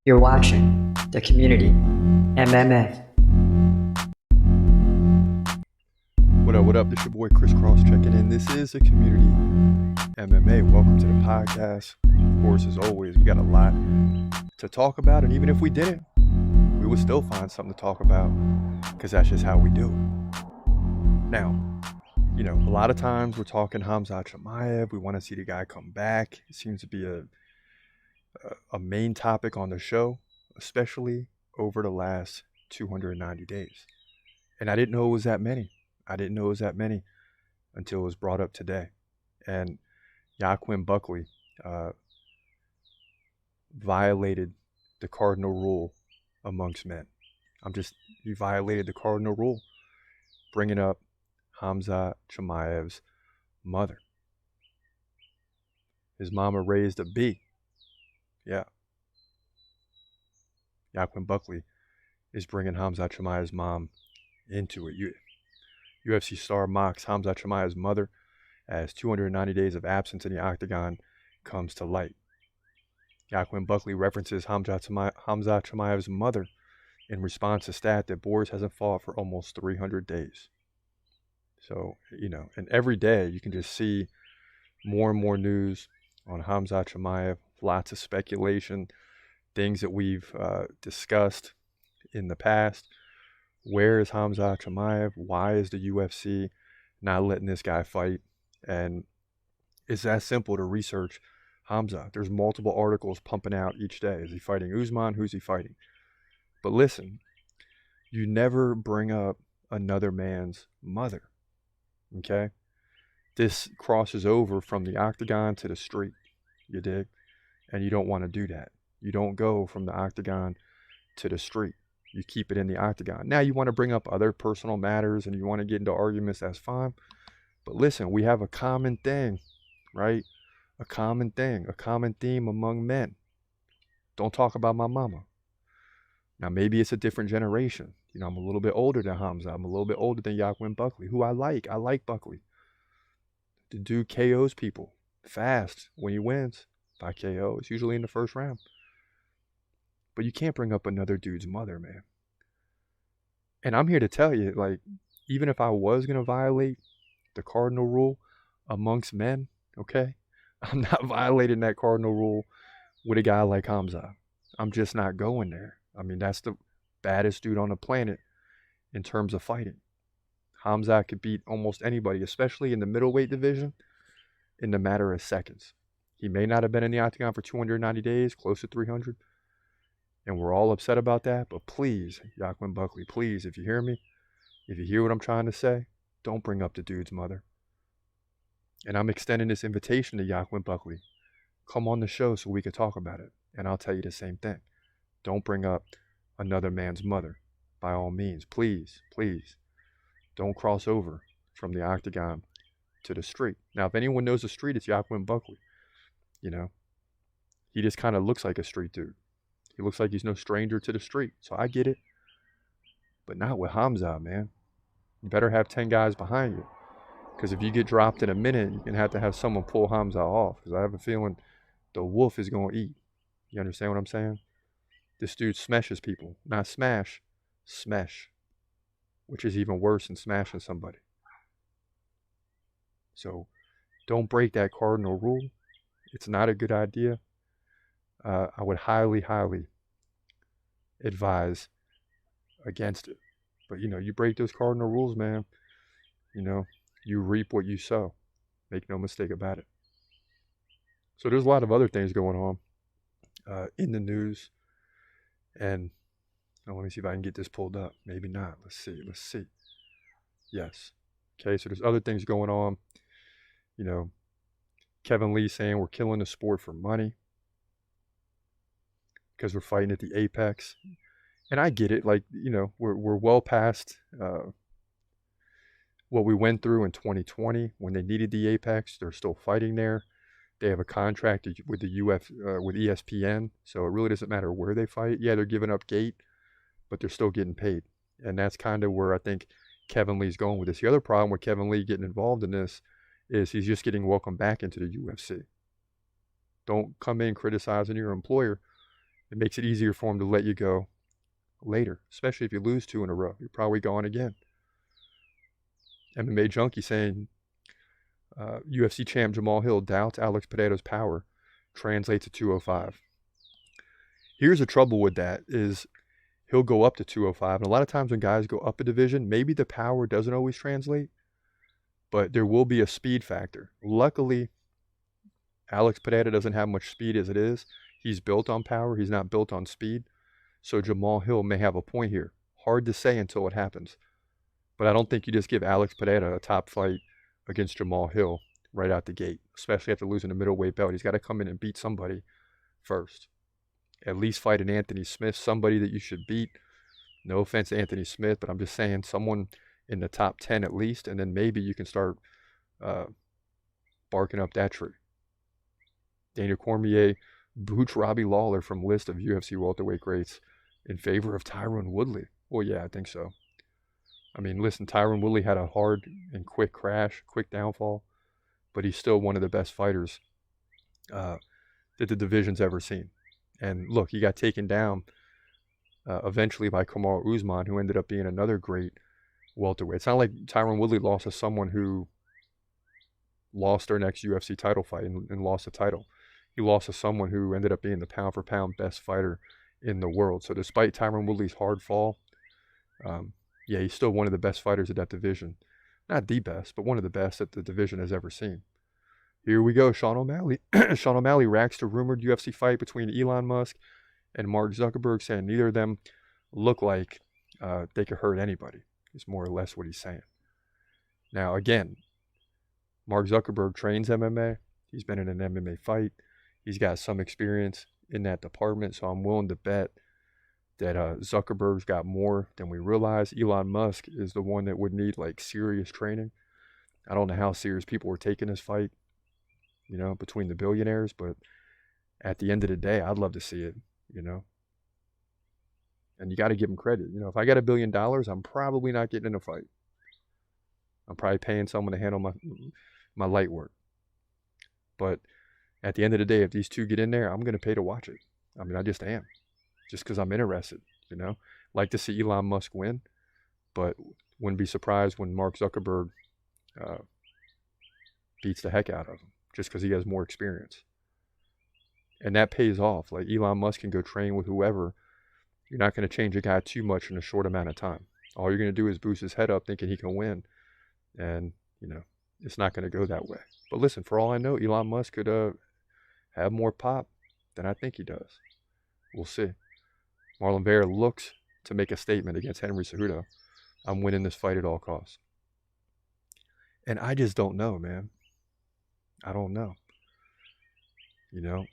You're watching The Community MMA. What up? This your boy Chris Cross checking in. This is The Community MMA. Welcome to the podcast. Of course, as always, we got a lot to talk about, and even if we didn't, we would still find something to talk about because that's just how we do it. Now, a lot of times we're talking Khamzat Chimaev. We want to see the guy come back. It seems to be a main topic on the show, especially over the last 290 days. And I didn't know it was that many. Until it was brought up today. And Joaquin Buckley violated the cardinal rule amongst men. He violated the cardinal rule, bringing up Khamzat Chimaev's mother. His mama raised a B. Yeah. Joaquin Buckley is bringing Khamzat Chimaev's mom into it. UFC star mocks Khamzat Chimaev's mother as 290 days of absence in the octagon comes to light. Joaquin Buckley references Khamzat Chimaev's mother in response to stat that Boris hasn't fought for almost 300 days. So, and every day you can just see more and more news on Khamzat Chimaev, lots of speculation, things that we've discussed in the past. Where is Khamzat Chimaev? Why is the UFC not letting this guy fight? And it's that simple to research Khamzat. There's multiple articles pumping out each day. Is he fighting Usman? Who's he fighting? But listen, you never bring up another man's mother, okay? This crosses over from the octagon to the street, you dig? And you don't want to do that. You don't go from the octagon to the street. You keep it in the octagon. Now you want to bring up other personal matters and you want to get into arguments, that's fine. But listen, we have a common thing, right? A common theme among men. Don't talk about my mama. Now maybe it's a different generation. I'm a little bit older than Khamzat. I'm a little bit older than Joaquin Buckley, who I like. I like Buckley. The dude KOs people fast when he wins by KO. It's usually in the first round. But you can't bring up another dude's mother, man. And I'm here to tell you, even if I was going to violate the cardinal rule amongst men, okay, I'm not violating that cardinal rule with a guy like Khamzat. I'm just not going there. I mean, that's the baddest dude on the planet in terms of fighting. Khamzat could beat almost anybody, especially in the middleweight division, in the matter of seconds. He may not have been in the octagon for 290 days, close to 300. And we're all upset about that. But please, Joaquin Buckley, please, if you hear me, if you hear what I'm trying to say, don't bring up the dude's mother. And I'm extending this invitation to Joaquin Buckley. Come on the show so we can talk about it. And I'll tell you the same thing. Don't bring up another man's mother. By all means, please, please. Don't cross over from the octagon to the street. Now, if anyone knows the street, it's Joaquin Buckley. He just kind of looks like a street dude. He looks like he's no stranger to the street. So I get it. But not with Khamzat, man. You better have 10 guys behind you. Because if you get dropped in a minute, you're going to have someone pull Khamzat off. Because I have a feeling the wolf is going to eat. You understand what I'm saying? This dude smashes people. Not smash, smash. Which is even worse than smashing somebody. So don't break that cardinal rule. It's not a good idea. I would highly, highly advise against it. But, you break those cardinal rules, man. You reap what you sow. Make no mistake about it. So there's a lot of other things going on in the news. And let me see if I can get this pulled up. Maybe not. Let's see. Yes. Okay, so there's other things going on. Kevin Lee saying we're killing the sport for money. Because we're fighting at the Apex. And I get it. We're well past what we went through in 2020 when they needed the Apex. They're still fighting there. They have a contract with the with ESPN, so it really doesn't matter where they fight. Yeah, they're giving up gate, but they're still getting paid. And that's kind of where I think Kevin Lee's going with this. The other problem with Kevin Lee getting involved in this is he's just getting welcomed back into the UFC. Don't come in criticizing your employer it makes it easier for him to let you go later, especially if you lose 2 in a row. You're probably gone again. MMA Junkie saying UFC champ Jamal Hill doubts Alex Pereira's power, translates to 205. Here's the trouble with that is he'll go up to 205, and a lot of times when guys go up a division, maybe the power doesn't always translate, but there will be a speed factor. Luckily, Alex Pereira doesn't have much speed as it is. He's built on power. He's not built on speed. So Jamal Hill may have a point here. Hard to say until it happens. But I don't think you just give Alex Pereira a top fight against Jamal Hill right out the gate, especially after losing the middleweight belt. He's got to come in and beat somebody first. At least fight an Anthony Smith, somebody that you should beat. No offense to Anthony Smith, but I'm just saying someone in the top 10 at least, and then maybe you can start barking up that tree. Daniel Cormier boots Robbie Lawler from list of UFC welterweight greats in favor of Tyron Woodley. Well, yeah, I think so. I mean, listen, Tyron Woodley had a hard and quick crash, quick downfall, but he's still one of the best fighters that the division's ever seen. And look, he got taken down eventually by Kamaru Usman, who ended up being another great welterweight. It's not like Tyron Woodley lost to someone who lost their next UFC title fight and lost the title. He lost to someone who ended up being the pound-for-pound best fighter in the world. So despite Tyron Woodley's hard fall, yeah, he's still one of the best fighters of that division. Not the best, but one of the best that the division has ever seen. Here we go, Sean O'Malley. Sean O'Malley reacts to rumored UFC fight between Elon Musk and Mark Zuckerberg, saying neither of them look like they could hurt anybody. Is more or less what he's saying. Now, again, Mark Zuckerberg trains MMA. He's been in an MMA fight. He's got some experience in that department, so I'm willing to bet that Zuckerberg's got more than we realize. Elon Musk is the one that would need like serious training. I don't know how serious people were taking this fight, you know, between the billionaires, but at the end of the day, I'd love to see it, you know. And you got to give him credit. You know, if I got $1 billion, I'm probably not getting in a fight. I'm probably paying someone to handle my light work. But at the end of the day, if these two get in there, I'm going to pay to watch it. I mean, I just am. Just because I'm interested, you know. Like to see Elon Musk win, but wouldn't be surprised when Mark Zuckerberg beats the heck out of him, just because he has more experience. And that pays off. Like Elon Musk can go train with whoever. You're not going to change a guy too much in a short amount of time. All you're going to do is boost his head up thinking he can win. And, you know, it's not going to go that way. But listen, for all I know, Elon Musk could have more pop than I think he does. We'll see. Marlon Vera looks to make a statement against Henry Cejudo. I'm winning this fight at all costs. And I just don't know, man. I don't know. You know,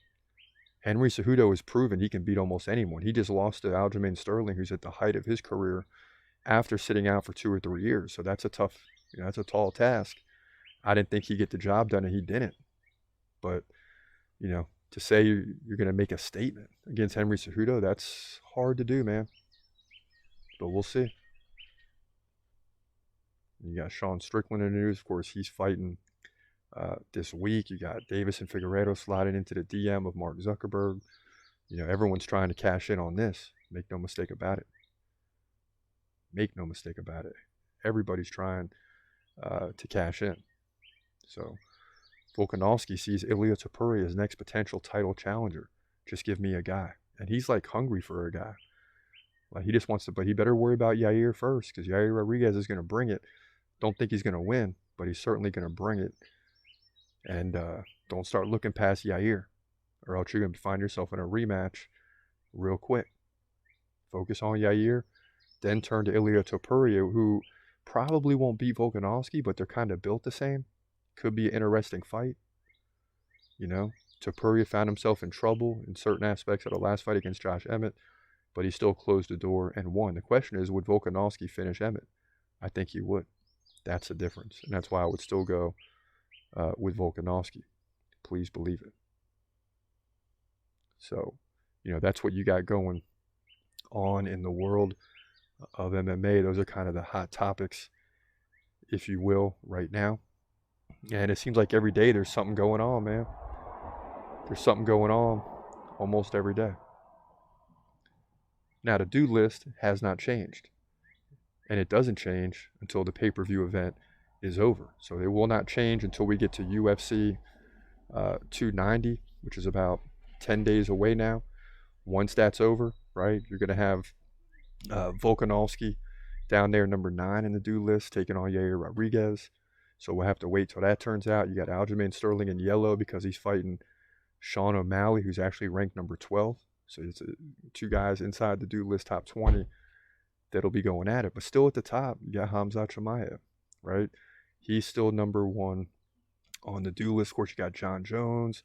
Henry Cejudo has proven he can beat almost anyone. He just lost to Aljamain Sterling, who's at the height of his career after sitting out for 2 or 3 years. So that's a tough, you know, that's a tall task. I didn't think he'd get the job done, and he didn't. But, you know, to say you're going to make a statement against Henry Cejudo, that's hard to do, man. But we'll see. You got Sean Strickland in the news. Of course, he's fighting this week. You got Davis and Figueiredo sliding into the DM of Mark Zuckerberg. You know, everyone's trying to cash in on this. Make no mistake about it. Make no mistake about it. Everybody's trying to cash in. So Volkanovski sees Ilia Topuria as next potential title challenger. Just give me a guy. And he's like hungry for a guy. Like he just wants to, but he better worry about Yair first, because Yair Rodriguez is going to bring it. Don't think he's going to win, but he's certainly going to bring it. And don't start looking past Yair, or else you're going to find yourself in a rematch real quick. Focus on Yair, then turn to Ilia Topuria, who probably won't beat Volkanovski, but they're kind of built the same. Could be an interesting fight. You know, Topuria found himself in trouble in certain aspects of the last fight against Josh Emmett, but he still closed the door and won. The question is, would Volkanovski finish Emmett? I think he would. That's the difference. And that's why I would still go with Volkanovski. Please believe it. So, you know, that's what you got going on in the world of MMA. Those are kind of the hot topics, if you will, right now. And it seems like every day there's something going on, man. There's something going on almost every day. Now, the due list has not changed, and it doesn't change until the pay-per-view event is over. So it will not change until we get to UFC 290, which is about 10 days away now. Once that's over, right, you're going to have Volkanovski down there, number 9 in the due list, taking on Yair Rodriguez. So we'll have to wait till that turns out. You got Aljamain Sterling in yellow because he's fighting Sean O'Malley, who's actually ranked number 12. So it's two guys inside the due list, top 20, that'll be going at it. But still at the top, you got Khamzat Chimaev, right? He's still number 1 on the due list. Of course, you got John Jones,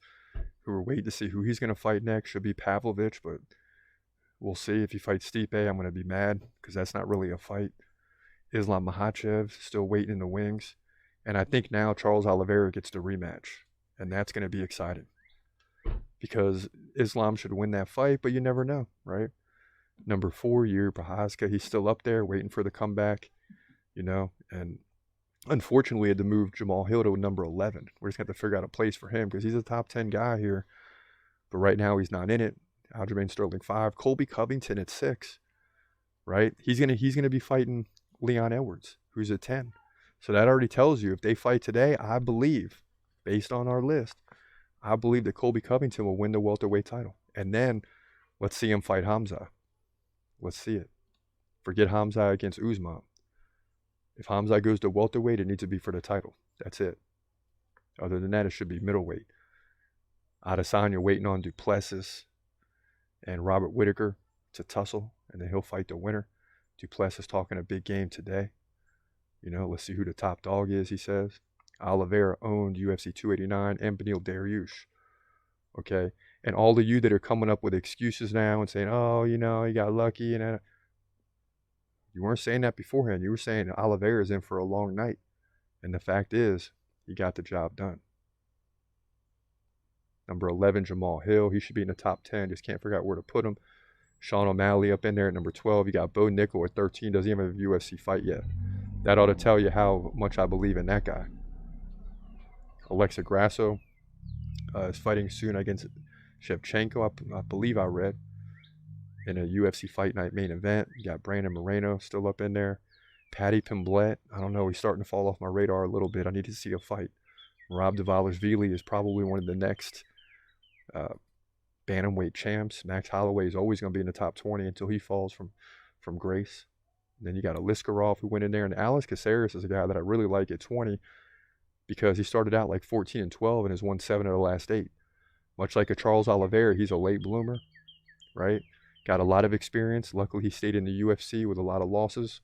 who we're waiting to see who he's going to fight next. Should be Pavlovich, but we'll see. If he fights Stipe, I'm going to be mad because that's not really a fight. Islam Makhachev still waiting in the wings. And I think now Charles Oliveira gets the rematch. And that's going to be exciting. Because Islam should win that fight, but you never know, right? Number 4, Yuri Prochazka, he's still up there waiting for the comeback, and unfortunately had to move Jamal Hill to number 11. We're just going to have to figure out a place for him because he's a top 10 guy here. But right now he's not in it. Aljamain Sterling 5, Colby Covington at 6, right? He's gonna be fighting Leon Edwards, who's at 10. So that already tells you if they fight today, I believe, based on our list, I believe that Colby Covington will win the welterweight title. And then let's see him fight Khamzat. Let's see it. Forget Khamzat against Usman. If Khamzat goes to welterweight, it needs to be for the title. That's it. Other than that, it should be middleweight. Adesanya waiting on Duplessis and Robert Whittaker to tussle, and then he'll fight the winner. Duplessis talking a big game today. Let's see who the top dog is, he says. Oliveira owned UFC 289 and Beneil Dariush. Okay? And all of you that are coming up with excuses now and saying, oh, you got lucky. And you weren't saying that beforehand. You were saying Oliveira's in for a long night. And the fact is, he got the job done. Number 11, Jamal Hill. He should be in the top 10. Just can't figure out where to put him. Sean O'Malley up in there at number 12. You got Bo Nickel at 13. Doesn't even have a UFC fight yet. That ought to tell you how much I believe in that guy. Alexa Grasso is fighting soon against Shevchenko, I believe I read, in a UFC Fight Night main event. You got Brandon Moreno still up in there. Paddy Pimblett, I don't know, he's starting to fall off my radar a little bit. I need to see a fight. Rob Dvalishvili is probably one of the next bantamweight champs. Max Holloway is always going to be in the top 20 until he falls from grace. And then you got Aliskerov who went in there, and Alex Caceres is a guy that I really like at 20 because he started out like 14-12 and has won 7 of the last 8. Much like a Charles Oliveira, he's a late bloomer, right? Got a lot of experience. Luckily, he stayed in the UFC with a lot of losses.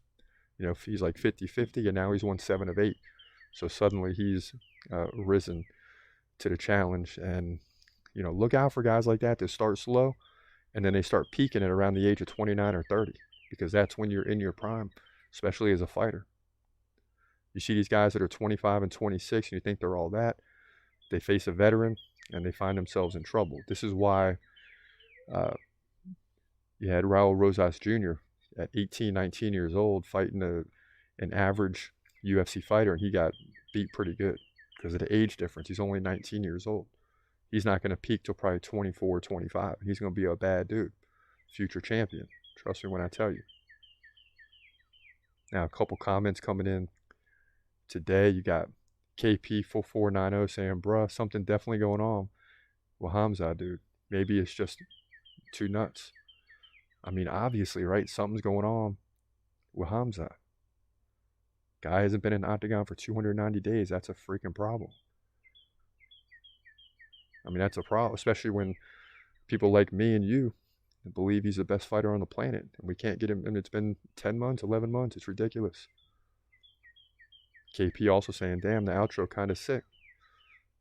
He's like 50-50, and now he's won 7 of 8. So suddenly he's risen to the challenge. And, look out for guys like that start slow, and then they start peaking at around the age of 29 or 30, because that's when you're in your prime, especially as a fighter. You see these guys that are 25 and 26, and you think they're all that. They face a veteran, and they find themselves in trouble. This is why you had Raul Rosas Jr. at 18, 19 years old fighting an average UFC fighter, and he got beat pretty good because of the age difference. He's only 19 years old. He's not going to peak till probably 24, 25. He's going to be a bad dude, future champion. Trust me when I tell you. Now, a couple comments coming in today. You got KP4490 saying, bruh, something definitely going on with Khamzat, dude. Maybe it's just too nuts. I mean, obviously, right? Something's going on with Khamzat. Guy hasn't been in the octagon for 290 days. That's a freaking problem. I mean, that's a problem, especially when people like me and you believe he's the best fighter on the planet, and we can't get him. And it's been 10 months, 11 months. It's ridiculous. KP also saying, damn, the outro kind of sick.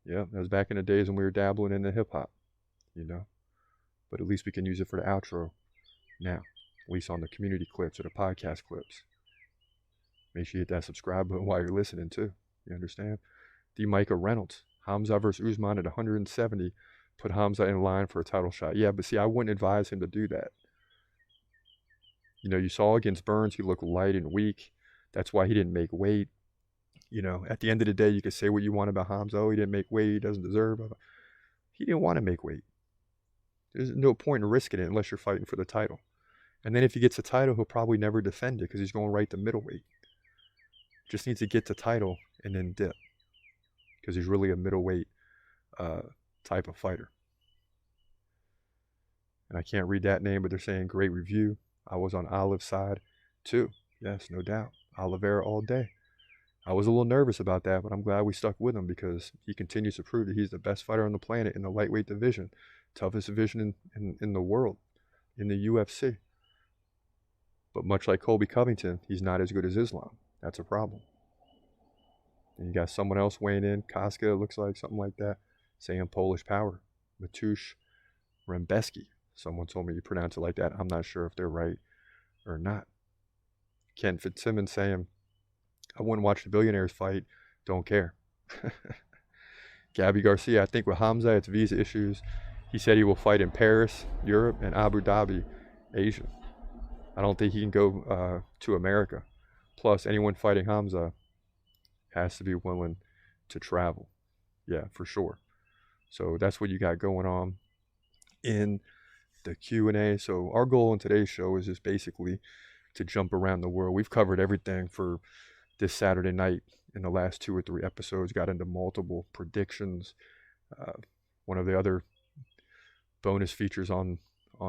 Yeah, that was back in the days when we were dabbling in the hip-hop, But at least we can use it for the outro now, at least on the community clips or the podcast clips. Make sure you hit that subscribe button while you're listening, too. You understand? D. Micah Reynolds, Khamzat versus Usman at 170, put Khamzat in line for a title shot. Yeah, but see, I wouldn't advise him to do that. You saw against Burns, he looked light and weak. That's why he didn't make weight. At the end of the day, you could say what you want about Khamzat. Oh, he didn't make weight. He doesn't deserve it. He didn't want to make weight. There's no point in risking it unless you're fighting for the title. And then if he gets a title, he'll probably never defend it because he's going right to middleweight. Just needs to get the title and then dip because he's really a middleweight type of fighter. And I can't read that name, but they're saying great review. I was on Olive's side too. Yes, no doubt. Oliveira all day. I was a little nervous about that, but I'm glad we stuck with him because he continues to prove that he's the best fighter on the planet in the lightweight division. Toughest division in the world, in the UFC. But much like Colby Covington, he's not as good as Islam. That's a problem. And you got someone else weighing in, Koska, it looks like, something like that, saying Polish power. Matusz Rembeski. Someone told me you pronounce it like that. I'm not sure if they're right or not. Ken Fitzsimmons saying, I wouldn't watch the billionaires fight. Don't care. Gabby Garcia, I think with Khamzat, it's visa issues. He said he will fight in Paris, Europe, and Abu Dhabi, Asia. I don't think he can go to America. Plus, anyone fighting Khamzat has to be willing to travel. Yeah, for sure. So that's what you got going on in the Q&A. So our goal in today's show is just basically to jump around the world. We've covered everything for this Saturday night in the last 2 or 3 episodes, got into multiple predictions. One of the other bonus features on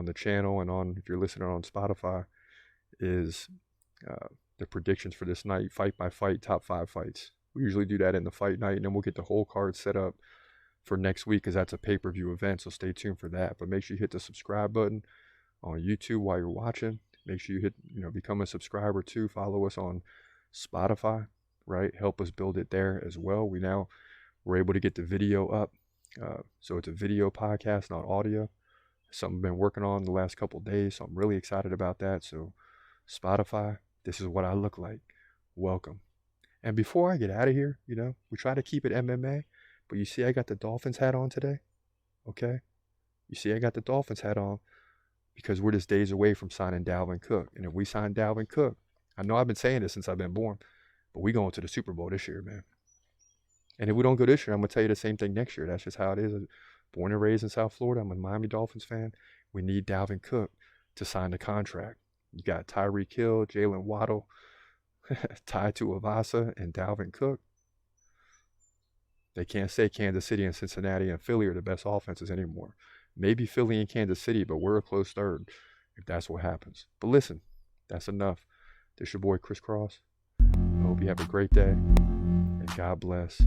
the channel and on, if you're listening on Spotify, is the predictions for this night, fight by fight, top 5 fights. We usually do that in the fight night, and then we'll get the whole card set up for next week because that's a pay-per-view event, so stay tuned for that. But make sure you hit the subscribe button on YouTube while you're watching. Make sure you hit, become a subscriber too. Follow us on Spotify, right? Help us build it there as well. We're able to get the video up. So it's a video podcast, not audio. Something I've been working on the last couple of days, so I'm really excited about that. So Spotify, this is what I look like. Welcome. And before I get out of here, we try to keep it MMA, but you see I got the Dolphins hat on today, okay? You see I got the Dolphins hat on because we're just days away from signing Dalvin Cook. And if we sign Dalvin Cook, I know I've been saying this since I've been born, but we going to the Super Bowl this year, man. And if we don't go this year, I'm going to tell you the same thing next year. That's just how it is. Born and raised in South Florida. I'm a Miami Dolphins fan. We need Dalvin Cook to sign the contract. You got Tyreek Hill, Jalen Waddle, Tai Tuivasa, and Dalvin Cook. They can't say Kansas City and Cincinnati and Philly are the best offenses anymore. Maybe Philly and Kansas City, but we're a close third if that's what happens. But listen, that's enough. This your boy Chris Cross. I hope you have a great day, and God bless